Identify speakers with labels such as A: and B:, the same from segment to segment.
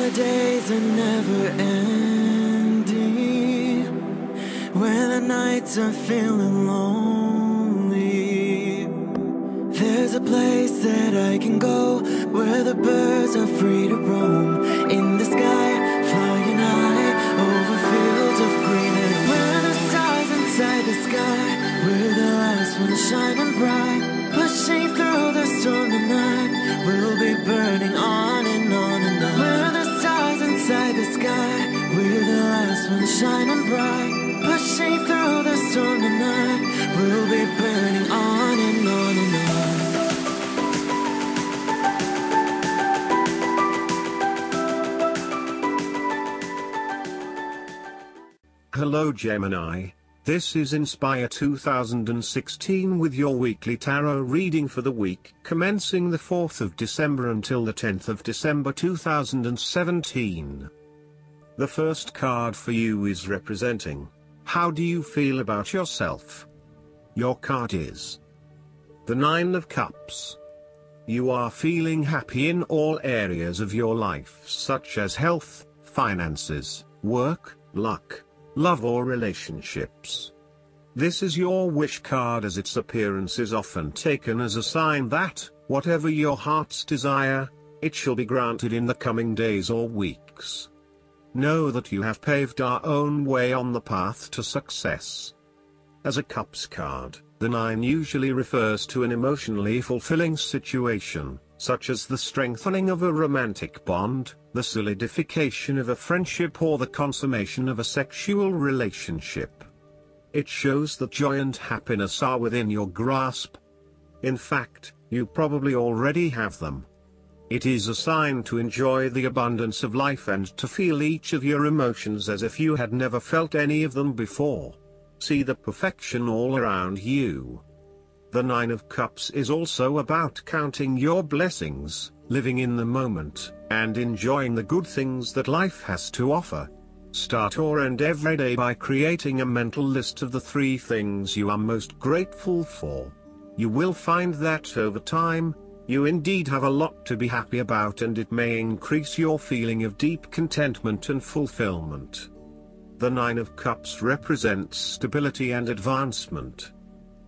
A: the days are never ending, when the nights are feeling lonely, there's a place that I can go, where the birds are free to roam, in the sky, flying high, over fields of green, and where the stars inside the sky, we're the last ones shining bright, pushing through the storm tonight, we'll be burning on and on and on. We're the stars inside the sky, we're the last ones shining bright, pushing through the storm tonight, we'll be burning on and on and on.
B: Hello Gemini, this is Inspire 2016 with your weekly tarot reading for the week commencing the 4th of December until the 10th of December 2017. The first card for you is representing, how do you feel about yourself? Your card is the 9 of Cups. You are feeling happy in all areas of your life such as health, finances, work, luck, love or relationships. This is your wish card, as its appearance is often taken as a sign that, whatever your heart's desire, it shall be granted in the coming days or weeks. Know that you have paved our own way on the path to success. As a Cups card, the 9 usually refers to an emotionally fulfilling situation, such as the strengthening of a romantic bond, the solidification of a friendship or the consummation of a sexual relationship. It shows that joy and happiness are within your grasp. In fact, you probably already have them. It is a sign to enjoy the abundance of life and to feel each of your emotions as if you had never felt any of them before. See the perfection all around you. The 9 of Cups is also about counting your blessings, living in the moment, and enjoying the good things that life has to offer. Start or end every day by creating a mental list of the 3 things you are most grateful for. You will find that over time, you indeed have a lot to be happy about, and it may increase your feeling of deep contentment and fulfillment. The 9 of Cups represents stability and advancement.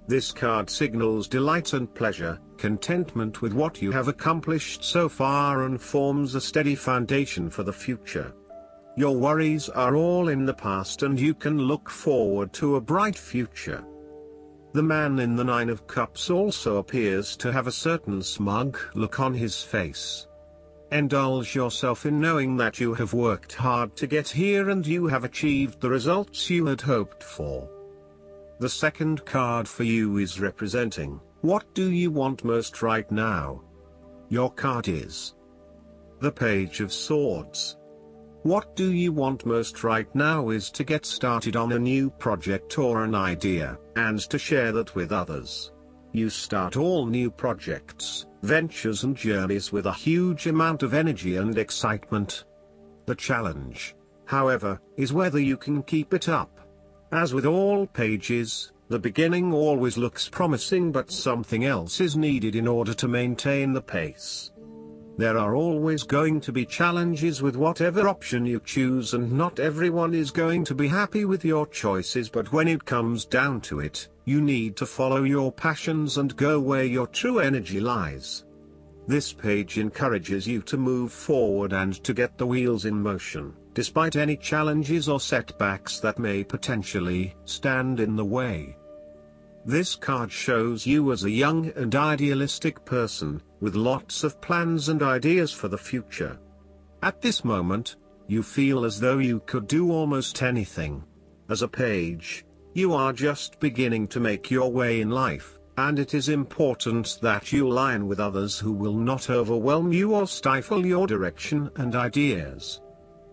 B: This card signals delight and pleasure, contentment with what you have accomplished so far, and forms a steady foundation for the future. Your worries are all in the past and you can look forward to a bright future. The man in the 9 of Cups also appears to have a certain smug look on his face. Indulge yourself in knowing that you have worked hard to get here and you have achieved the results you had hoped for. The second card for you is representing, what do you want most right now? Your card is the Page of Swords. What do you want most right now is to get started on a new project or an idea, and to share that with others. You start all new projects, ventures and journeys with a huge amount of energy and excitement. The challenge, however, is whether you can keep it up. As with all pages, the beginning always looks promising, but something else is needed in order to maintain the pace. There are always going to be challenges with whatever option you choose, and not everyone is going to be happy with your choices, but when it comes down to it, you need to follow your passions and go where your true energy lies. This page encourages you to move forward and to get the wheels in motion, despite any challenges or setbacks that may potentially stand in the way. This card shows you as a young and idealistic person, with lots of plans and ideas for the future. At this moment, you feel as though you could do almost anything. As a page, you are just beginning to make your way in life, and it is important that you align with others who will not overwhelm you or stifle your direction and ideas.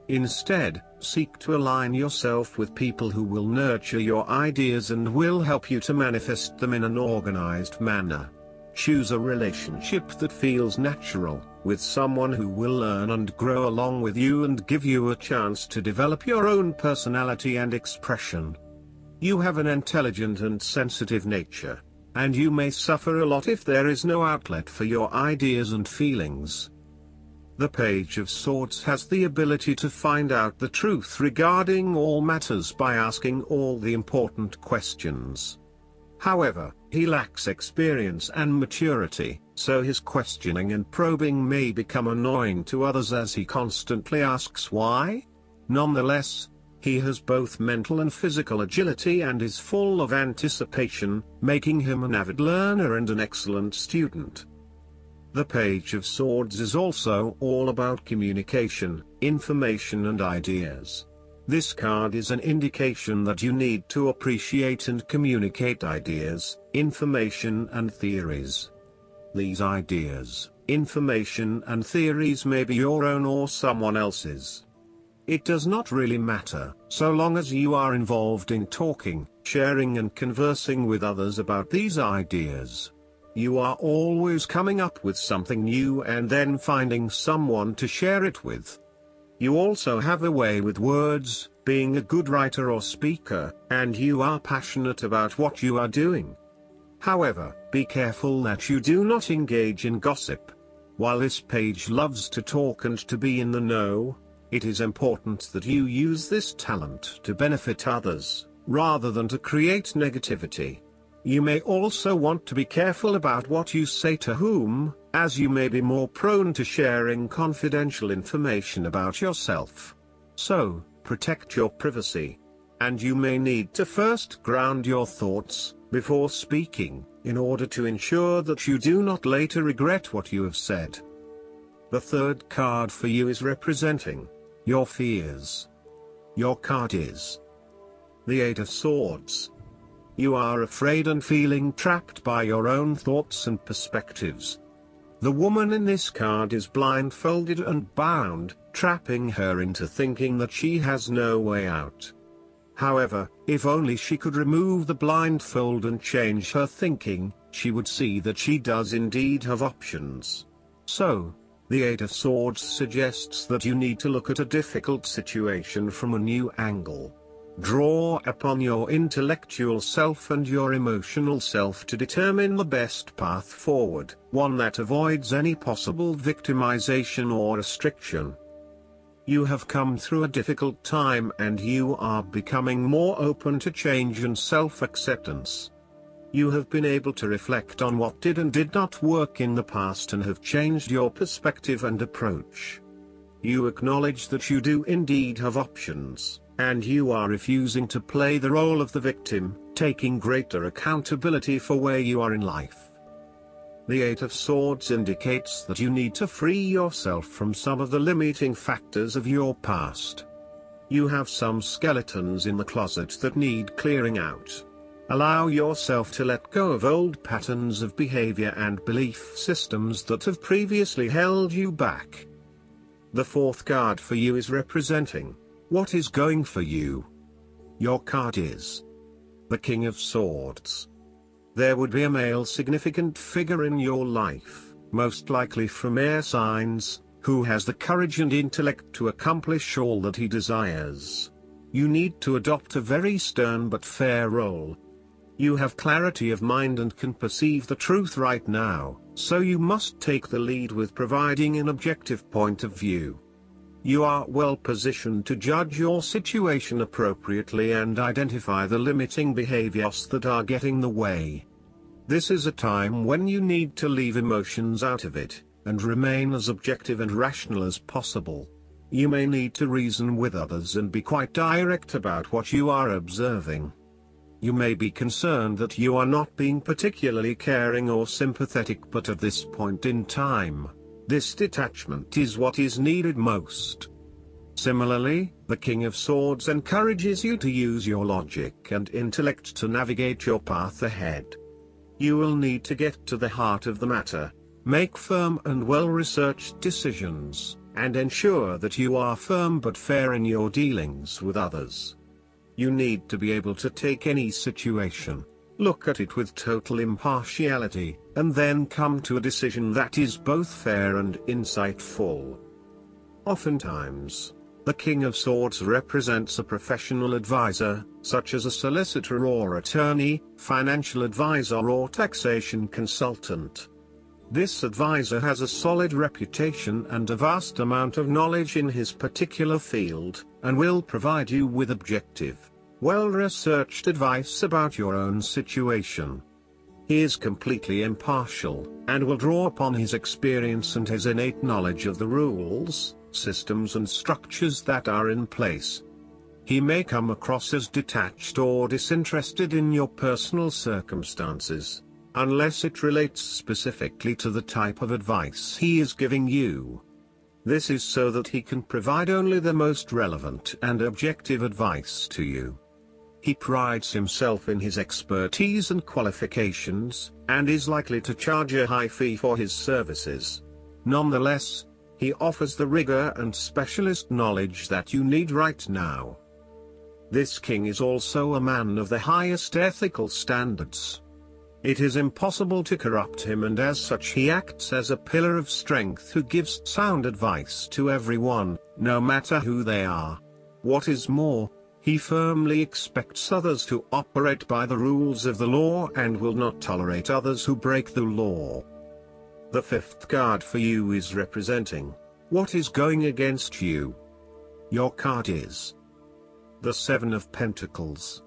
B: Instead, seek to align yourself with people who will nurture your ideas and will help you to manifest them in an organized manner. Choose a relationship that feels natural, with someone who will learn and grow along with you and give you a chance to develop your own personality and expression. You have an intelligent and sensitive nature, and you may suffer a lot if there is no outlet for your ideas and feelings. The Page of Swords has the ability to find out the truth regarding all matters by asking all the important questions. However, he lacks experience and maturity, so his questioning and probing may become annoying to others as he constantly asks why. Nonetheless, he has both mental and physical agility and is full of anticipation, making him an avid learner and an excellent student. The Page of Swords is also all about communication, information and ideas. This card is an indication that you need to appreciate and communicate ideas, information and theories. These ideas, information and theories may be your own or someone else's. It does not really matter, so long as you are involved in talking, sharing and conversing with others about these ideas. You are always coming up with something new and then finding someone to share it with. You also have a way with words, being a good writer or speaker, and you are passionate about what you are doing. However, be careful that you do not engage in gossip. While this page loves to talk and to be in the know, it is important that you use this talent to benefit others, rather than to create negativity. You may also want to be careful about what you say to whom, as you may be more prone to sharing confidential information about yourself. So, protect your privacy. And you may need to first ground your thoughts, before speaking, in order to ensure that you do not later regret what you have said. The third card for you is representing your fears. Your card is the Eight of Swords. You are afraid and feeling trapped by your own thoughts and perspectives. The woman in this card is blindfolded and bound, trapping her into thinking that she has no way out. However, if only she could remove the blindfold and change her thinking, she would see that she does indeed have options. So, the Eight of Swords suggests that you need to look at a difficult situation from a new angle. Draw upon your intellectual self and your emotional self to determine the best path forward, one that avoids any possible victimization or restriction. You have come through a difficult time and you are becoming more open to change and self-acceptance. You have been able to reflect on what did and did not work in the past and have changed your perspective and approach. You acknowledge that you do indeed have options, and you are refusing to play the role of the victim, taking greater accountability for where you are in life. The Eight of Swords indicates that you need to free yourself from some of the limiting factors of your past. You have some skeletons in the closet that need clearing out. Allow yourself to let go of old patterns of behavior and belief systems that have previously held you back. The fourth card for you is representing what is going for you. Your card is the King of Swords. There would be a male significant figure in your life, most likely from air signs, who has the courage and intellect to accomplish all that he desires. You need to adopt a very stern but fair role. You have clarity of mind and can perceive the truth right now, so you must take the lead with providing an objective point of view. You are well positioned to judge your situation appropriately and identify the limiting behaviors that are getting in the way. This is a time when you need to leave emotions out of it, and remain as objective and rational as possible. You may need to reason with others and be quite direct about what you are observing. You may be concerned that you are not being particularly caring or sympathetic, but at this point in time, this detachment is what is needed most. Similarly, the King of Swords encourages you to use your logic and intellect to navigate your path ahead. You will need to get to the heart of the matter, make firm and well-researched decisions, and ensure that you are firm but fair in your dealings with others. You need to be able to take any situation, look at it with total impartiality, and then come to a decision that is both fair and insightful. Oftentimes, the King of Swords represents a professional advisor, such as a solicitor or attorney, financial advisor or taxation consultant. This advisor has a solid reputation and a vast amount of knowledge in his particular field, and will provide you with objective, well-researched advice about your own situation. He is completely impartial, and will draw upon his experience and his innate knowledge of the rules, systems and structures that are in place. He may come across as detached or disinterested in your personal circumstances, unless it relates specifically to the type of advice he is giving you. This is so that he can provide only the most relevant and objective advice to you. He prides himself in his expertise and qualifications, and is likely to charge a high fee for his services. Nonetheless, he offers the rigor and specialist knowledge that you need right now. This king is also a man of the highest ethical standards. It is impossible to corrupt him, and as such he acts as a pillar of strength who gives sound advice to everyone, no matter who they are. What is more, he firmly expects others to operate by the rules of the law and will not tolerate others who break the law. The fifth card for you is representing what is going against you. Your card is the Seven of Pentacles.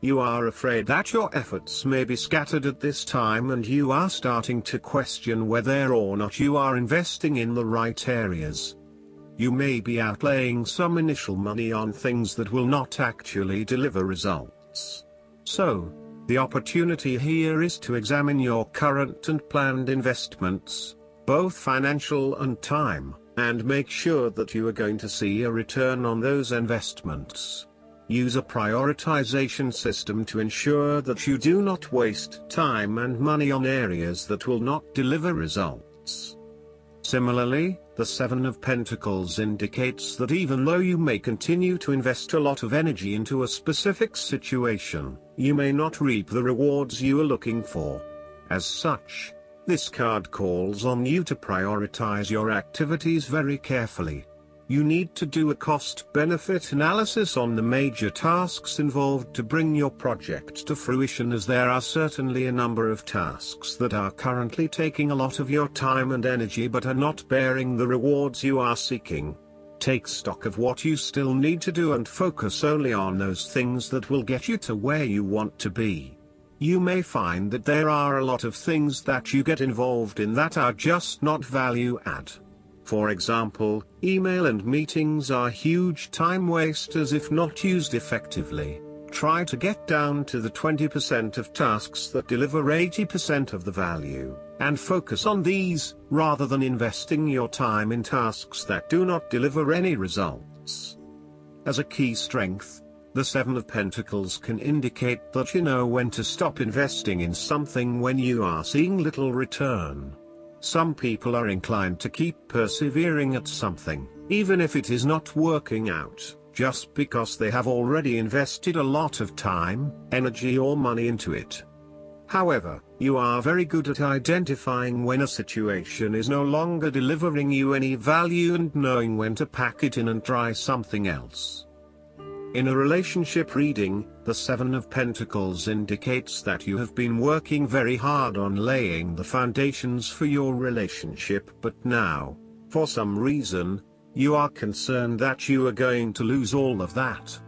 B: You are afraid that your efforts may be scattered at this time, and you are starting to question whether or not you are investing in the right areas. You may be outlaying some initial money on things that will not actually deliver results. So, the opportunity here is to examine your current and planned investments, both financial and time, and make sure that you are going to see a return on those investments. Use a prioritization system to ensure that you do not waste time and money on areas that will not deliver results. Similarly, the Seven of Pentacles indicates that even though you may continue to invest a lot of energy into a specific situation, you may not reap the rewards you are looking for. As such, this card calls on you to prioritize your activities very carefully. You need to do a cost-benefit analysis on the major tasks involved to bring your project to fruition, as there are certainly a number of tasks that are currently taking a lot of your time and energy but are not bearing the rewards you are seeking. Take stock of what you still need to do and focus only on those things that will get you to where you want to be. You may find that there are a lot of things that you get involved in that are just not value-add. For example, email and meetings are huge time wasters if not used effectively. Try to get down to the 20% of tasks that deliver 80% of the value, and focus on these, rather than investing your time in tasks that do not deliver any results. As a key strength, the Seven of Pentacles can indicate that you know when to stop investing in something when you are seeing little return. Some people are inclined to keep persevering at something, even if it is not working out, just because they have already invested a lot of time, energy or money into it. However, you are very good at identifying when a situation is no longer delivering you any value and knowing when to pack it in and try something else. In a relationship reading, the Seven of Pentacles indicates that you have been working very hard on laying the foundations for your relationship, but now, for some reason, you are concerned that you are going to lose all of that.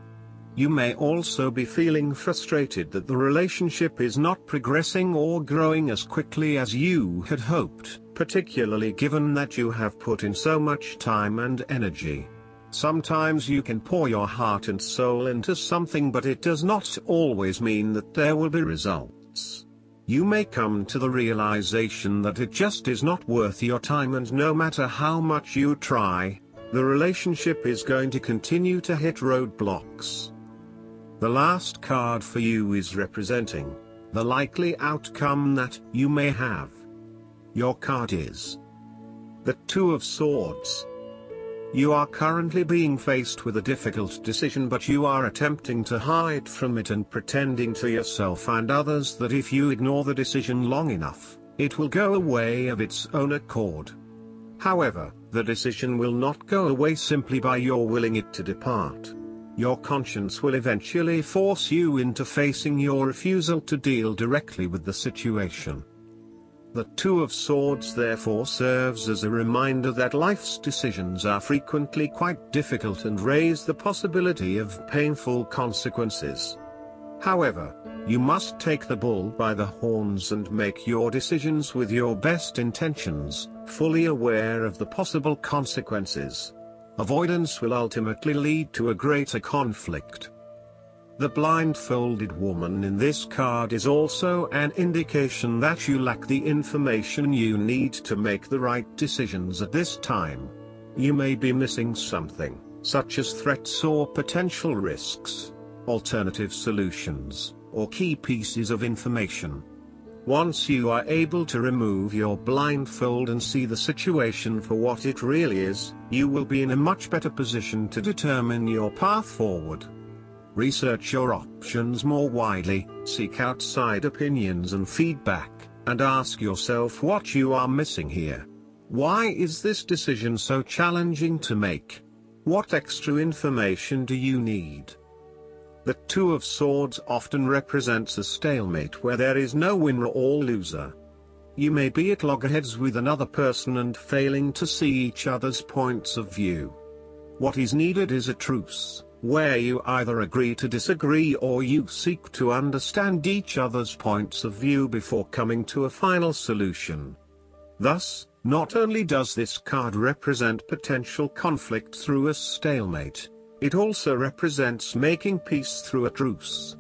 B: You may also be feeling frustrated that the relationship is not progressing or growing as quickly as you had hoped, particularly given that you have put in so much time and energy. Sometimes you can pour your heart and soul into something, but it does not always mean that there will be results. You may come to the realization that it just is not worth your time, and no matter how much you try, the relationship is going to continue to hit roadblocks. The last card for you is representing the likely outcome that you may have. Your card is the Two of Swords. You are currently being faced with a difficult decision, but you are attempting to hide from it and pretending to yourself and others that if you ignore the decision long enough, it will go away of its own accord. However, the decision will not go away simply by your willing it to depart. Your conscience will eventually force you into facing your refusal to deal directly with the situation. The Two of Swords therefore serves as a reminder that life's decisions are frequently quite difficult and raise the possibility of painful consequences. However, you must take the bull by the horns and make your decisions with your best intentions, fully aware of the possible consequences. Avoidance will ultimately lead to a greater conflict. The blindfolded woman in this card is also an indication that you lack the information you need to make the right decisions at this time. You may be missing something, such as threats or potential risks, alternative solutions, or key pieces of information. Once you are able to remove your blindfold and see the situation for what it really is, you will be in a much better position to determine your path forward. Research your options more widely, seek outside opinions and feedback, and ask yourself what you are missing here. Why is this decision so challenging to make? What extra information do you need? The Two of Swords often represents a stalemate where there is no winner or loser. You may be at loggerheads with another person and failing to see each other's points of view. What is needed is a truce, where you either agree to disagree or you seek to understand each other's points of view before coming to a final solution. Thus, not only does this card represent potential conflict through a stalemate, it also represents making peace through a truce.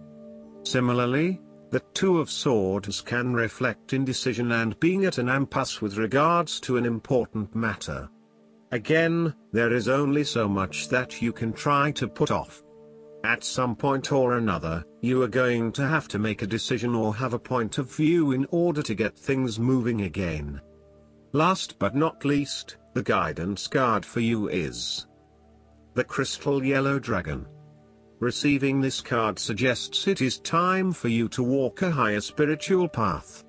B: Similarly, the Two of Swords can reflect indecision and being at an impasse with regards to an important matter. Again, there is only so much that you can try to put off. At some point or another, you are going to have to make a decision or have a point of view in order to get things moving again. Last but not least, the guidance card for you is the Crystal Yellow Dragon. Receiving this card suggests it is time for you to walk a higher spiritual path.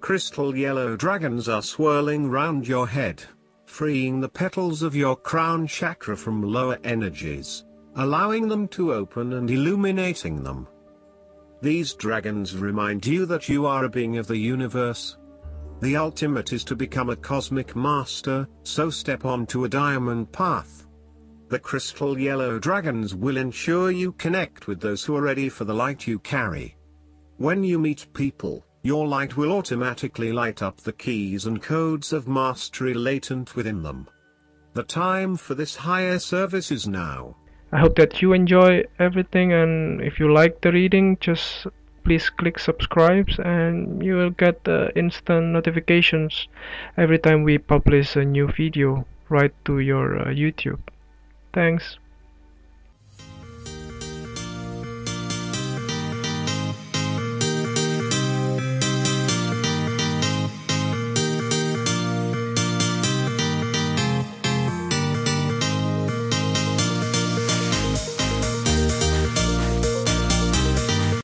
B: Crystal yellow dragons are swirling round your head, freeing the petals of your crown chakra from lower energies, allowing them to open and illuminating them. These dragons remind you that you are a being of the universe. The ultimate is to become a cosmic master, so step onto a diamond path. The crystal yellow dragons will ensure you connect with those who are ready for the light you carry. When you meet people, your light will automatically light up the keys and codes of mastery latent within them. The time for this higher service is now.
C: I hope that you enjoy everything, and if you like the reading, just please click subscribe and you will get the instant notifications every time we publish a new video right to your YouTube. Thanks.